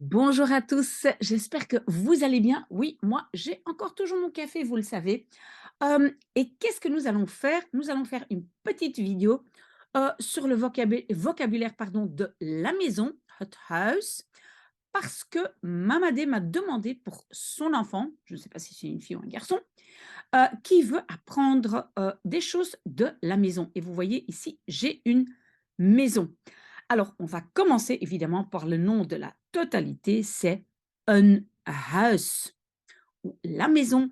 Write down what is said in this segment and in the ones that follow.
Bonjour à tous, j'espère que vous allez bien. Oui, moi, j'ai encore toujours mon café, vous le savez. Et qu'est-ce que nous allons faire? Nous allons faire une petite vidéo sur le vocabulaire pardon, de la maison, hot house, parce que Mamadé m'a demandé pour son enfant, je ne sais pas si c'est une fille ou un garçon, qui veut apprendre des choses de la maison. Et vous voyez ici, j'ai une maison. Alors, on va commencer évidemment par le nom de la totalité, c'est un house ou la maison,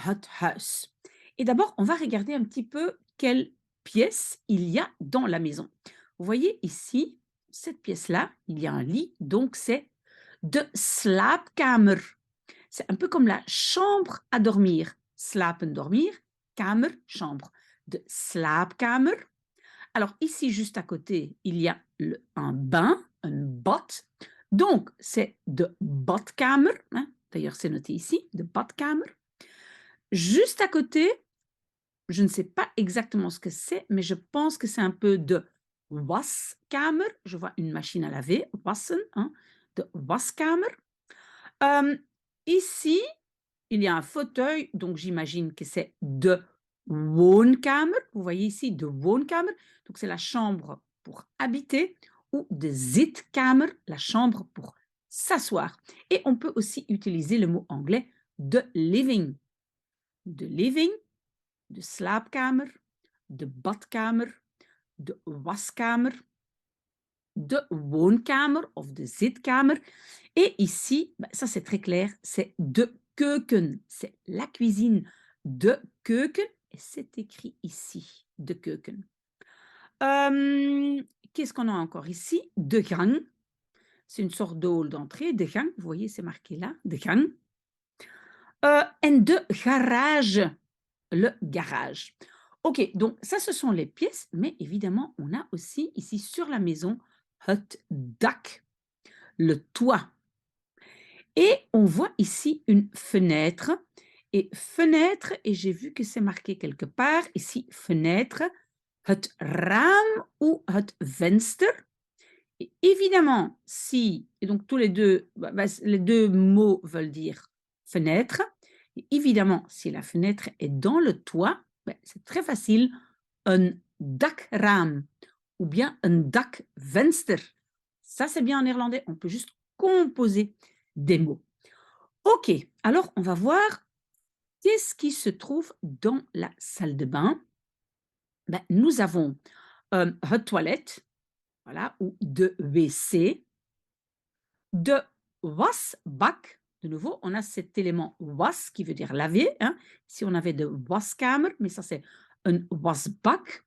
hot house. Et d'abord, on va regarder un petit peu quelles pièces il y a dans la maison. Vous voyez ici, cette pièce-là, il y a un lit, donc c'est de slaapkamer. C'est un peu comme la chambre à dormir. Slapen, dormir, kamer, chambre. De slaapkamer. Alors ici, juste à côté, il y a un bain, un bad. Donc, c'est de badkamer. Hein. D'ailleurs, c'est noté ici, de badkamer. Juste à côté, je ne sais pas exactement ce que c'est, mais je pense que c'est un peu de waskamer. Je vois une machine à laver, wassen, hein, de waskamer. Euh, Ici, il y a un fauteuil, donc j'imagine que c'est de woonkamer. Vous voyez ici, de woonkamer. Donc c'est la chambre pour habiter ou de zitkamer, la chambre pour s'asseoir. Et on peut aussi utiliser le mot anglais de living. De living, de slaapkamer, de badkamer, de waskamer, de woonkamer of de zitkamer. Et ici, ça c'est très clair, c'est de keuken. C'est la cuisine de keuken. Et c'est écrit ici, de keuken. Qu'est-ce qu'on a encore ici? De gang. C'est une sorte de hall d'entrée. De gang, vous voyez, c'est marqué là, de gang. En de garage, le garage. Ok, donc ça, ce sont les pièces, mais évidemment, on a aussi ici sur la maison, het dak, le toit. Et on voit ici une fenêtre. Et fenêtre, et j'ai vu que c'est marqué quelque part, ici, fenêtre, het raam ou het venster. Et évidemment, si, et donc tous les deux mots veulent dire fenêtre, et évidemment, si la fenêtre est dans le toit, c'est très facile, un dakraam ou bien un dakvenster. Ça, c'est bien en néerlandais, on peut juste composer des mots. Ok, alors on va voir qu'est-ce qui se trouve dans la salle de bain. Nous avons une toilette, voilà, ou de WC, de wasbak. De nouveau, on a cet élément was qui veut dire laver. Hein. Ici, on avait de waskamer, mais ça, c'est un wasbak.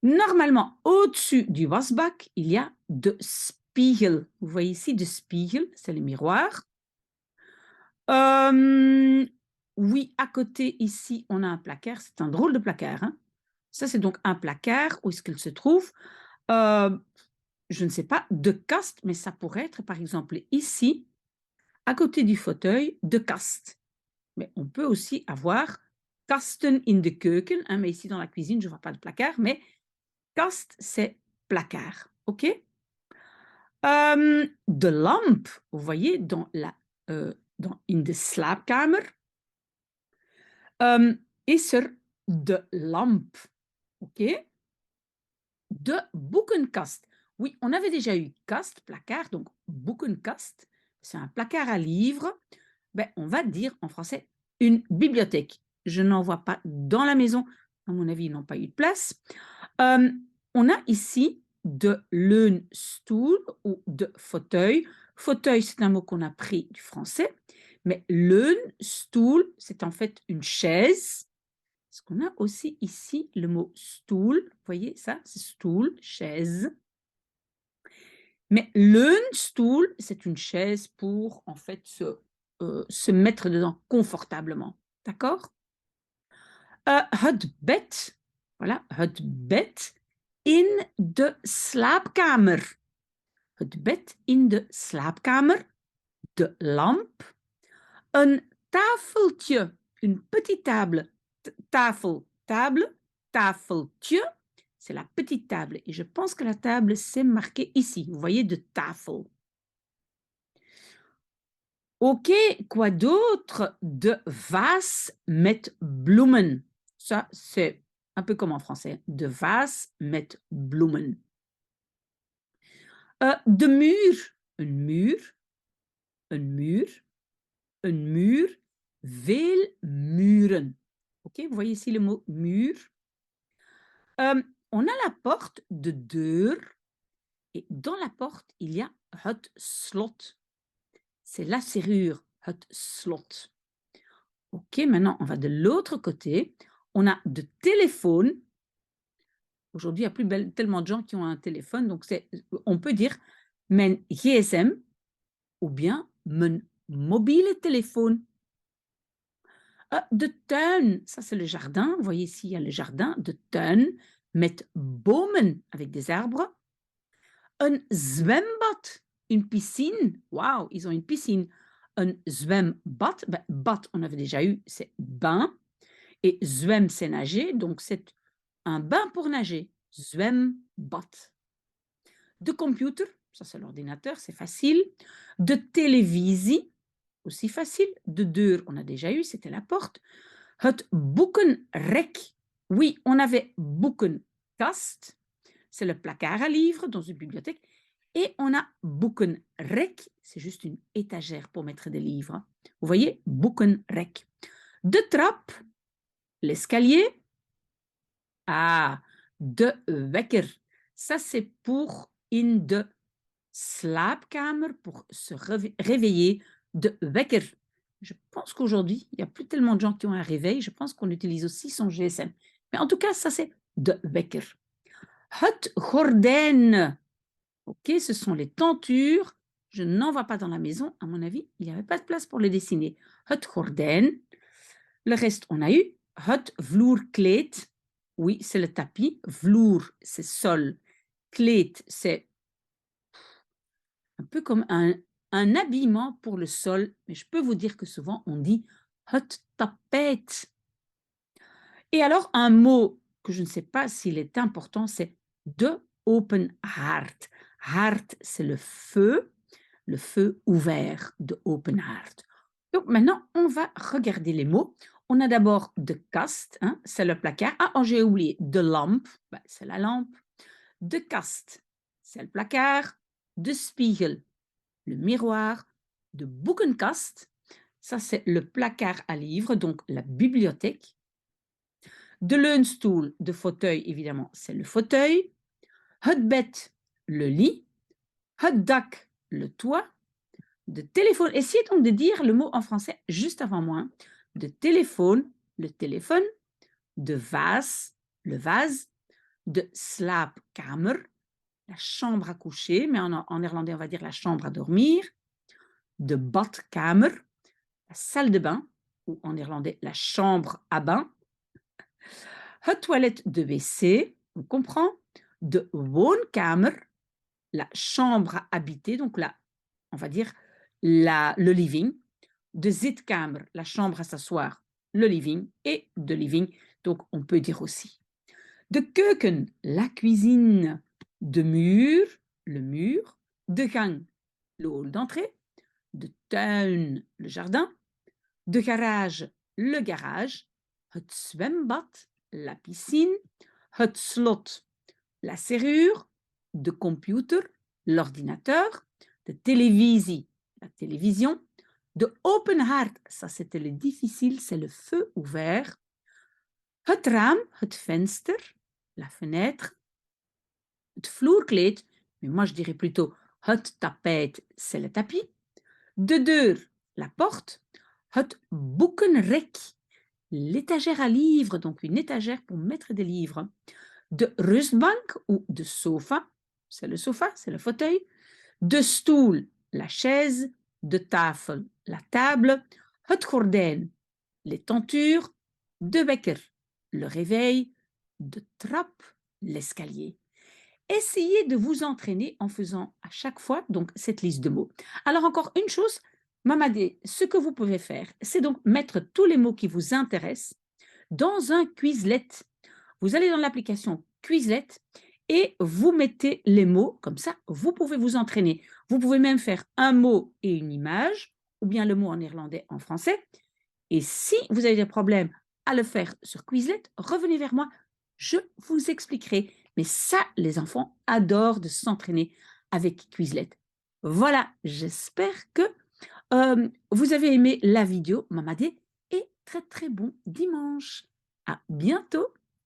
Normalement, au-dessus du wasbak, il y a de spiegel. Vous voyez ici de spiegel, c'est le miroir. Oui, à côté, ici, on a un placard. C'est un drôle de placard. Hein. Ça, c'est donc un placard. Où est-ce qu'il se trouve? Euh, je ne sais pas, de caste, mais ça pourrait être, par exemple, ici, à côté du fauteuil, de caste. Mais on peut aussi avoir kasten in de keuken. Hein, mais ici, dans la cuisine, je ne vois pas de placard, mais kast, c'est placard. OK? De lampe, vous voyez, in de slaapkamer, is er de lampe. OK? De boekenkast. Oui, on avait déjà eu kast, placard, donc boekenkast, c'est un placard à livres. On va dire en français une bibliothèque. Je n'en vois pas dans la maison. À mon avis, ils n'ont pas eu de place. Euh, on a ici de leunstoel ou de fauteuil. Fauteuil, c'est un mot qu'on a pris du français. Mais leunstoel, c'est en fait une chaise. Parce qu'on a aussi ici le mot stoel. Vous voyez ça? C'est stoel, chaise. Mais leunstoel, c'est une chaise pour en fait se mettre dedans confortablement. D'accord? Het bed, voilà, het bed in de slaapkamer. Het bed in de slaapkamer. De lamp. Een tafeltje, une petite table. Tafel, table, tafeltje, c'est la petite table. Et je pense que la table, c'est marqué ici. Vous voyez, de tafel. OK, quoi d'autre? De vases met bloemen. Ça, c'est un peu comme en français. De vases met bloemen. De muur. Een muur, een muur, een muur. Veel muren. OK, vous voyez ici le mot mur. On a la porte de deur et dans la porte, il y a het slot. C'est la serrure, het slot. OK, maintenant on va de l'autre côté. On a de téléphone. Aujourd'hui, il y a plus tellement de gens qui ont un téléphone, donc on peut dire mijn gsm ou bien mijn mobiele téléphone. De tuin, ça c'est le jardin. Vous voyez ici, il y a le jardin de tuin met bomen avec des arbres. Een zwembad, une piscine. Waouh, ils ont une piscine. Een zwembad, ben, bad, on avait déjà eu, c'est bain. Et zwem, c'est nager, donc c'est un bain pour nager. Zwembad. De computer, ça c'est l'ordinateur, c'est facile. De télévisie, aussi facile. De deur, on a déjà eu, c'était la porte. Het boekenrek. Oui, on avait boekenkast, c'est le placard à livres dans une bibliothèque. Et on a boekenrek, c'est juste une étagère pour mettre des livres. Vous voyez, boekenrek. De trappe, l'escalier. Ah, de wekker. Ça, c'est pour in de slaapkamer, pour se réveiller. De wekker. Je pense qu'aujourd'hui, il n'y a plus tellement de gens qui ont un réveil. Je pense qu'on utilise aussi son GSM. Mais en tout cas, ça, c'est de wekker. Het gordijn. OK, ce sont les tentures. Je n'en vois pas dans la maison. À mon avis, il n'y avait pas de place pour les dessiner. Het gordijn. Le reste, on a eu. Het vloerkleed. Oui, c'est le tapis. Vloer, c'est sol. Kleed, c'est un peu comme un habillement pour le sol. Mais je peux vous dire que souvent, on dit het tapijt. Et alors, un mot que je ne sais pas s'il est important, c'est de open haard. Haard, c'est le feu ouvert de open haard. Donc maintenant, on va regarder les mots. On a d'abord de kast, hein, c'est le placard. Ah, oh, j'ai oublié, de lampe, ben, c'est la lampe. De kast, c'est le placard. De spiegel, le miroir. De boekenkast, ça c'est le placard à livres, donc la bibliothèque. De leunstoel, de fauteuil, évidemment, c'est le fauteuil. Het bed, le lit. Het dak, le toit. De téléphone, essayez donc de dire le mot en français juste avant moi. De téléphone, le téléphone. De vaas, le vase. De slaapkamer, la chambre à coucher, mais en néerlandais, on va dire la chambre à dormir. De badkamer, la salle de bain, ou en néerlandais, la chambre à bain. Het toilette de wc, on comprend. De woonkamer, la chambre à habiter, donc là, on va dire le living. De zitkamer, la chambre à s'asseoir, le living. Et de living, donc on peut dire aussi. De keuken, la cuisine. De mur, le mur. De gang, le hall d'entrée. De tuin, le jardin. De garage, le garage. Het zwembad, la piscine. Het slot, la serrure. De computer, l'ordinateur. De télévisie, la télévision. De open haard, ça c'était le difficile, c'est le feu ouvert. Het raam, het venster, la fenêtre. Het vloerkleed, mais moi je dirais plutôt het tapijt, c'est le tapis. De deur, la porte. Het boekenrek, l'étagère à livres, donc une étagère pour mettre des livres. De rustbank ou de sofa, c'est le sofa, c'est le fauteuil. De stoel, la chaise. De tafel, la table. Het gordijn, les tentures. De wekker, le réveil. De trap, l'escalier. Essayez de vous entraîner en faisant à chaque fois donc cette liste de mots. Alors encore une chose, Mamadé, ce que vous pouvez faire, c'est donc mettre tous les mots qui vous intéressent dans un Quizlet. Vous allez dans l'application Quizlet et vous mettez les mots, comme ça, vous pouvez vous entraîner. Vous pouvez même faire un mot et une image, ou bien le mot en néerlandais en français. Et si vous avez des problèmes à le faire sur Quizlet, revenez vers moi, je vous expliquerai. Mais ça, les enfants adorent de s'entraîner avec Quizlet. Voilà, j'espère que vous avez aimé la vidéo, Mamadé, et très très bon dimanche. À bientôt.